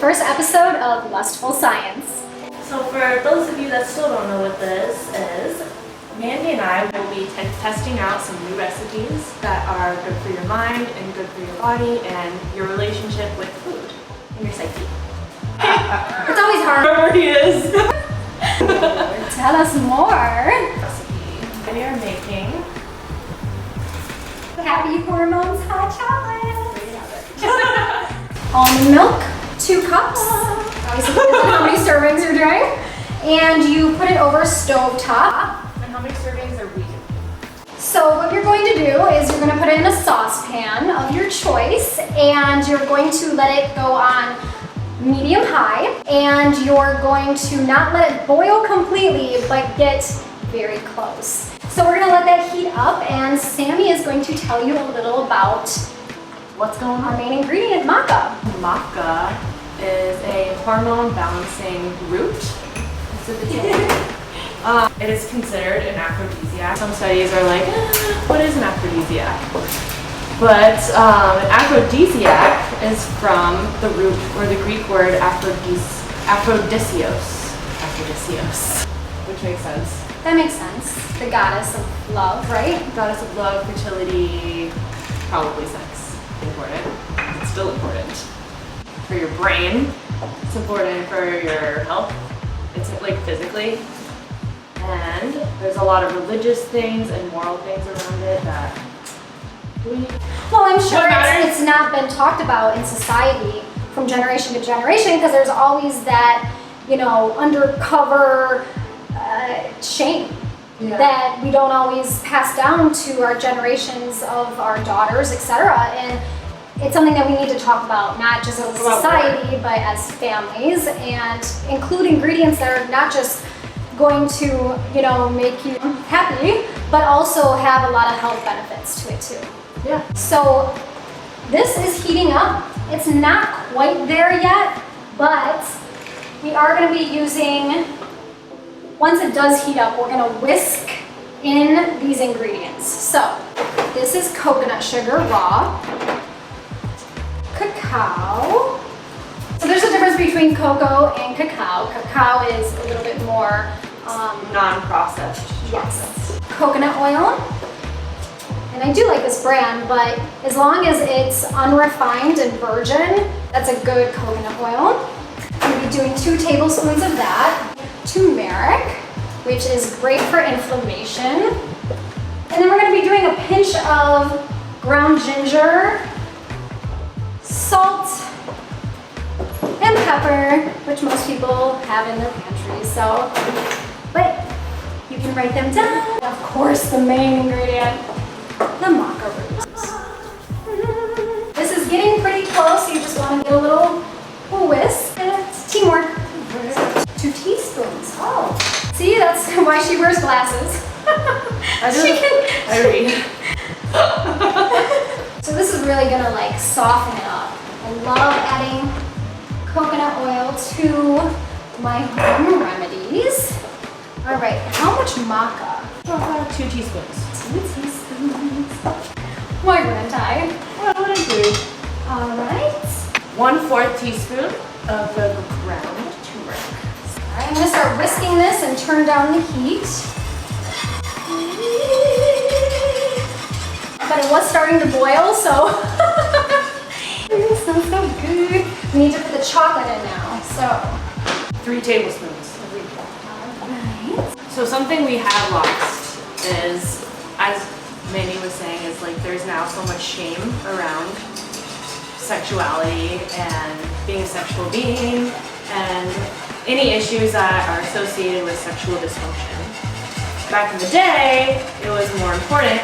first episode of Lustful Science. So for those of you that still don't know what this is, Mandy and I will be testing out some new recipes that are good for your mind and good for your body and your relationship with food and your psyche. It's always hard. Wherever he is. Tell us more. Recipe. We are making Happy Hormones hot chocolate. Almond milk, 2 cups. Obviously depends on how many servings you're doing. And you put it over stove top. And how many servings are we doing? So what you're going to do is you're going to put it in a saucepan of your choice, and you're going to let it go on medium high, and you're going to not let it boil completely, but get very close. So we're going to let that heat up, and Sammy is going to tell you a little about What's going our on? main ingredient, maca. Maca is a hormone balancing root. It's a potato. It is considered an aphrodisiac. Some studies are like, what is an aphrodisiac? But an aphrodisiac is from the root or the Greek word aphrodisios, which makes sense. That makes sense. The goddess of love, right? Goddess of love, fertility, probably sex. Important. It's still important for your brain. It's important for your health. It's like physically. And there's a lot of religious things and moral things around it that Well, I'm sure What matters? it's not been talked about in society from generation to generation, because there's always that, undercover shame that we don't always pass down to our generations of our daughters, etc. And it's something that we need to talk about, not just as a society, but as families, and include ingredients that are not just going to, make you happy, but also have a lot of health benefits to it too. Yeah. So this is heating up. It's not quite there yet, but we are going to be using, once it does heat up, we're going to whisk in these ingredients. So this is coconut sugar raw, cacao. So there's a difference between cocoa and cacao. Cacao is a little bit more non-processed. yes, coconut oil. And I do like this brand, but as long as it's unrefined and virgin, that's a good coconut oil. I'm going to be doing 2 tablespoons of that. Turmeric, which is great for inflammation. And then we're going to be doing a pinch of ground ginger, salt, and pepper, which most people have in their pantry. So, but you can write them down. Of course, the main ingredient, the maca root. This is getting pretty close. You just want to get a little whisk. And it's teamwork. 2 teaspoons. Oh, see, that's why she wears glasses. I read. So this is really gonna soften it up. I love adding coconut oil to my home remedies. All right, how much maca? About 2 teaspoons. 2 teaspoons. My grandtie. What would I do? All right. 1/4 teaspoon of the ground turmeric. All right, I'm gonna start whisking this and turn down the heat. But it was starting to boil, so it smells so good. We need to put the chocolate in now, so. 3 tablespoons. All right. So something we have lost is, as Mandy was saying, is there's now so much shame around sexuality and being a sexual being and any issues that are associated with sexual dysfunction. Back in the day, it was more important,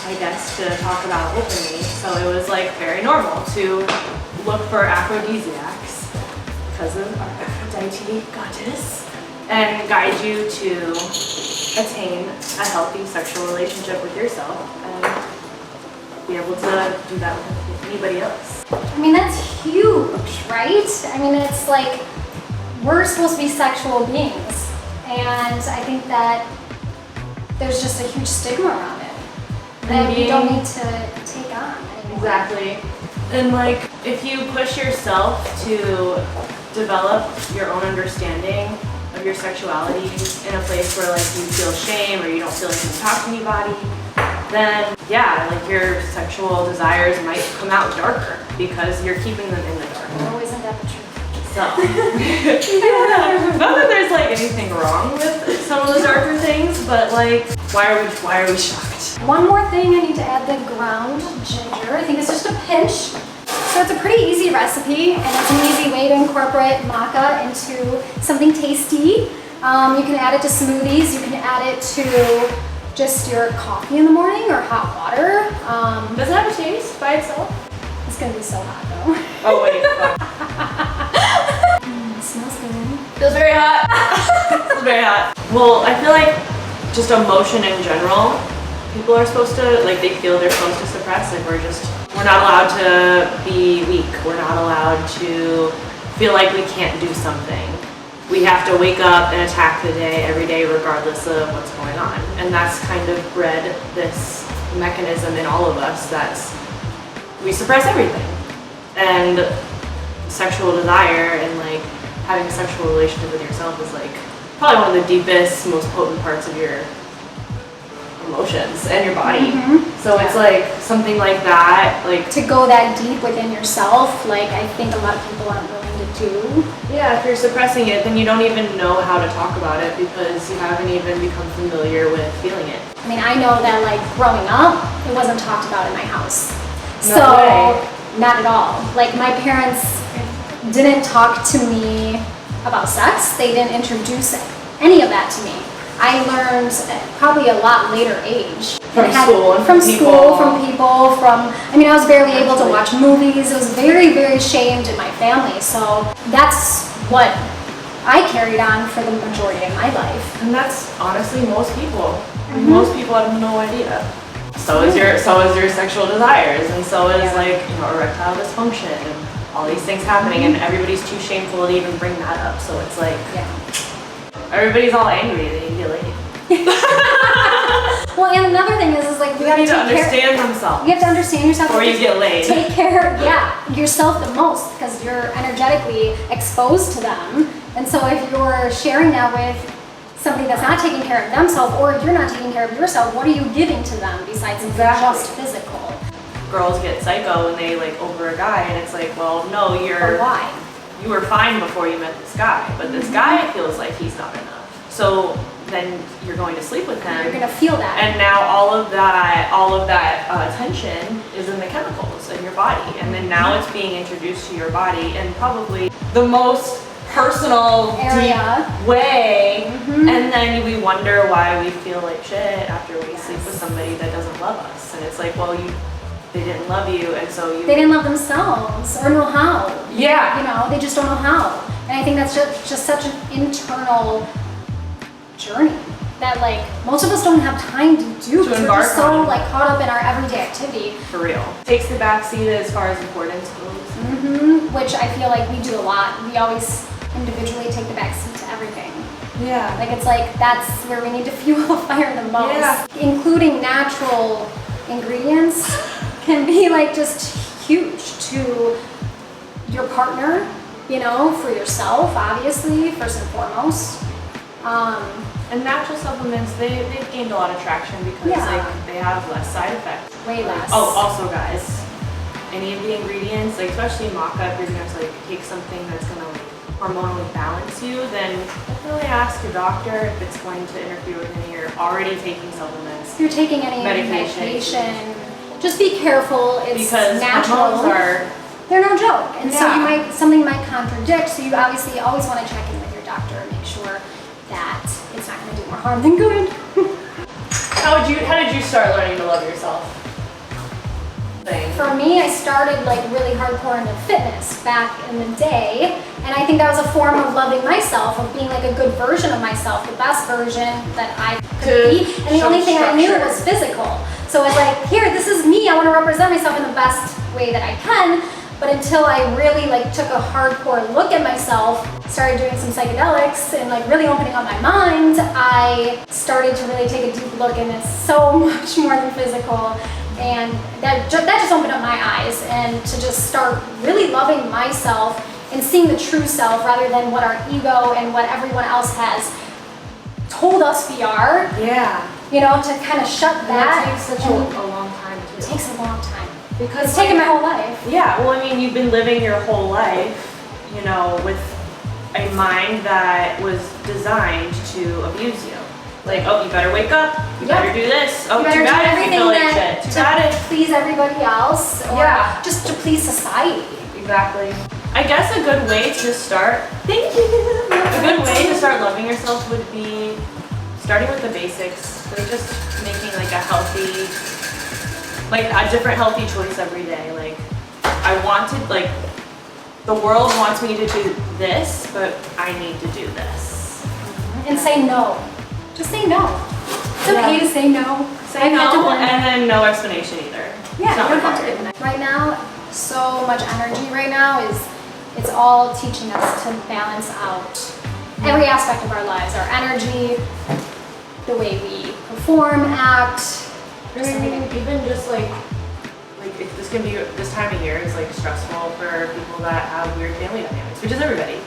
I guess, to talk about openly. So it was very normal to look for aphrodisiacs because of our Aphrodite goddess and guide you to attain a healthy sexual relationship with yourself and be able to do that with anybody else. I mean, that's huge, right? I mean, it's we're supposed to be sexual beings. And I think that there's just a huge stigma around it that we don't need to take on anymore. Exactly. And if you push yourself to develop your own understanding of your sexuality in a place where like you feel shame or you don't feel like you can talk to anybody, then yeah, like your sexual desires might come out darker because you're keeping them in the dark. Oh, isn't that the truth? So, yeah. Not that there's like anything wrong with some of the darker things, but like, why are we shocked? One more thing, I need to add the ground ginger. I think it's just a pinch. So it's a pretty easy recipe, and it's an easy way to incorporate maca into something tasty. You can add it to smoothies. You can add it to just your coffee in the morning or hot water. Does it have a taste by itself? It's gonna be so hot though. Oh wait, fuck. It smells good. Feels very hot. Feels very hot. Well, I feel like just emotion in general, people are supposed to, like they feel they're supposed to suppress. Like we're not allowed to be weak. We're not allowed to feel like we can't do something. We have to wake up and attack the day every day regardless of what's going on. And that's kind of bred this mechanism in all of us that's, we suppress everything. And sexual desire and like having a sexual relationship with yourself is like probably one of the deepest, most potent parts of your emotions and your body. So it's like something like that, like to go that deep within yourself, like I think a lot of people aren't willing to do. yeah, if you're suppressing it, then you don't even know how to talk about it because you haven't even become familiar with feeling it. I mean, I know that like growing up, it wasn't talked about in my house. No So way. not at all. Like my parents didn't talk to me about sex. They didn't introduce any of that to me. I learned at probably a lot later age. From school and from people. school, from people, I mean, I was barely able to watch movies. I was very, very shamed in my family. So that's what I carried on for the majority of my life. And that's honestly most people. Most people have no idea. So is your sexual desires, and so is like, you know, erectile dysfunction and all these things happening, and everybody's too shameful to even bring that up. So it's like, everybody's all angry that you get laid. Well, and another thing is like You need to understand themselves You have to understand yourself. before you get laid. Take care, yourself the most because you're energetically exposed to them. And so if you're sharing that with somebody that's not taking care of themselves, or you're not taking care of yourself, what are you giving to them besides just physical? Girls get psycho when they like over a guy, and it's like, well, no, Or why? you were fine before you met this guy, but this guy feels like he's not enough. So then you're going to sleep with him. You're gonna feel that. And now all of that tension is in the chemicals in your body, and then now it's being introduced to your body in probably the most personal, Area. deep way. And then we wonder why we feel like shit after we sleep with somebody that doesn't love us. And it's like, well, they didn't love you, and so They didn't love themselves or know how. Yeah. You know, they just don't know how. And I think that's just such an internal journey that like most of us don't have time to do because we're just so like caught up in our everyday activity. For real. Takes the backseat as far as importance goes. Which I feel like we do a lot. We always individually take the backseat to everything. Yeah. Like it's like that's where we need to fuel the fire the most. Yeah. Including natural ingredients can be like just huge to your partner, you know, for yourself, obviously, first and foremost. And natural supplements, they've gained a lot of traction because like they have less side effects. Way less. Oh, also guys, any of the ingredients, like especially maca, if you're gonna like take something that's gonna like hormonally balance you, then definitely ask your doctor if it's going to interfere with any you're already taking supplements. If you're taking any medication, just be careful. It's because natural. hormones They're no joke, and so something might contradict. So you obviously always want to check in with your doctor and make sure that it's not going to do more harm than good. How did you start learning to love yourself? For me, I started like really hardcore into fitness back in the day, and I think that was a form of loving myself, of being like a good version of myself, the best version that I could be. And the only thing I knew was physical. So it's like, here, this is me. I want to represent myself in the best way that I can. But until I really like took a hardcore look at myself, started doing some psychedelics and like really opening up my mind, I started to really take a deep look, and it's so much more than physical. And that just opened up my eyes, and to just start really loving myself and seeing the true self rather than what our ego and what everyone else has told us we are. Yeah. You know, to kind of shut that. It takes such a long time It too. takes a long time. Because It's taken my whole life. Yeah, well, I mean, you've been living your whole life, you know, with a mind that was designed to abuse you. Like, oh, you better wake up, you Yep. better do this, oh, You too better do bad if you everything feel like that shit, too bad to if... please everybody else, or Yeah. just to please society. Exactly. I guess a good way to start, thank you, a good way to start loving yourself would be starting with the basics, like just making like a healthy, like a different healthy choice every day. Like, I wanted, like, the world wants me to do this, but I need to do this. And say no. Just say no. It's okay Yeah. to say no. Say I've had to no, learn that. and then no explanation either. Yeah, It's not you don't have to required. give it. Right now, so much energy right now is, it's all teaching us to balance out every aspect of our lives. Our energy, the way we perform, act, just everything. Even just like if this can be, this time of year is like stressful for people that have weird family dynamics, which is everybody.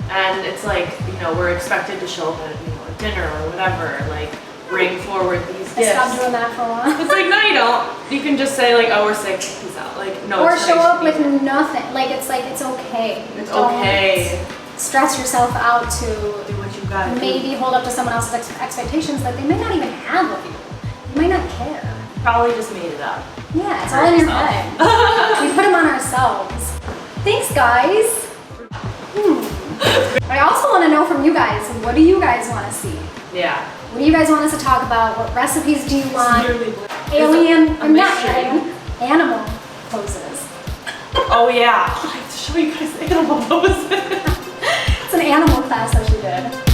And it's like, you know, we're expected to show up at, you know, a dinner or whatever, like bring forward these I gifts. stopped doing that for a while. It's like, no, you don't. You can just say like, oh, we're sick, peace out. Like, no. Or it's show nice up to with be here. nothing. Like, it's okay. It's Don't okay. stress yourself out to Do what you gotta do. maybe hold up to someone else's expectations that they may not even have of you. You might not care. Probably just made it up. Yeah, it's all in your head. We put them on ourselves. Thanks, guys. I also want to know from you guys, what do you guys want to see? Yeah. What do you guys want us to talk about? What recipes do you want? Literally Alien, a not mystery. alien, animal poses. Oh yeah. I have to show you guys animal poses. It's an animal class that she did.